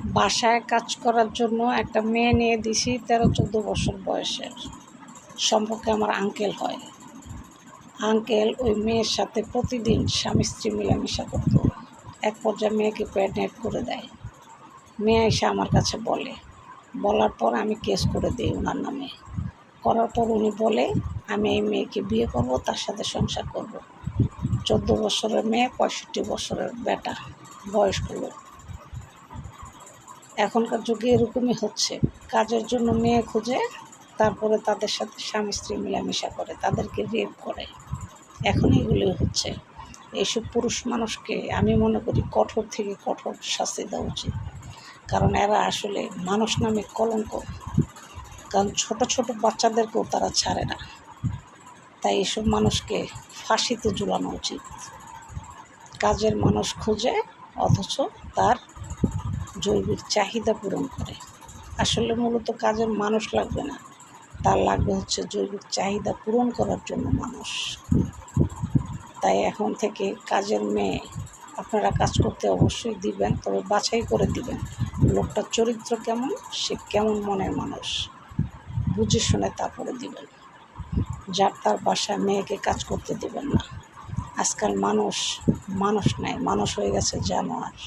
বাসায় কাজ করার জন্য একটা মেয়ে নিয়ে দিছি 13-14 বছর বয়সের। সম্পর্কে আমার আঙ্কেল হয়। আঙ্কেল ওই মেয়ের সাথে প্রতিদিন স্বামী স্ত্রী মেলামেশা করতো। এক পর্যায়ে মেয়েকে প্রেগনেন্ট করে দেয়। মেয়ে এসে আমার কাছে বলার পর আমি কেস করে দিই ওনার নামে। করার পর উনি বলে আমি এই মেয়েকে বিয়ে করব, তার সাথে সংসার করব। 14 বছরের মেয়ে, 65 বছরের বেটা, বয়স্ক লোক। এখনকার যুগে এরকমই হচ্ছে, কাজের জন্য মেয়ে খুঁজে, তারপরে তাদের সাথে স্বামী স্ত্রী মেলামেশা করে, তাদেরকে রেপ করে। এখন এগুলি হচ্ছে। এইসব পুরুষ মানুষকে আমি মনে করি কঠোর থেকে কঠোর শাস্তি দেওয়া উচিত, কারণ এরা আসলে মানুষ নামে কলঙ্ক। কারণ ছোট ছোট বাচ্চাদেরকেও তারা ছাড়ে না। তাই এসব মানুষকে ফাঁসিতে ঝুলানো উচিত। কাজের মানুষ খুঁজে, অথচ তার জৈবিক চাহিদা পূরণ করে। আসলে মূলত কাজের মানুষ লাগবে না, তার লাগবে হচ্ছে জৈবিক চাহিদা পূরণ করার জন্য মানুষ। তাই এখন থেকে কাজের মেয়ে আপনারা কাজ করতে অবশ্যই দিবেন, তবে বাছাই করে দিবেন লোকটার চরিত্র কেমন, সে কেমন মনের মানুষ, বুঝে শুনে তারপরে দিবেন। যার তার বাসায় মেয়েকে কাজ করতে দিবেন না। আজকাল মানুষ নাই, মানুষ হয়ে গেছে জানোয়ার।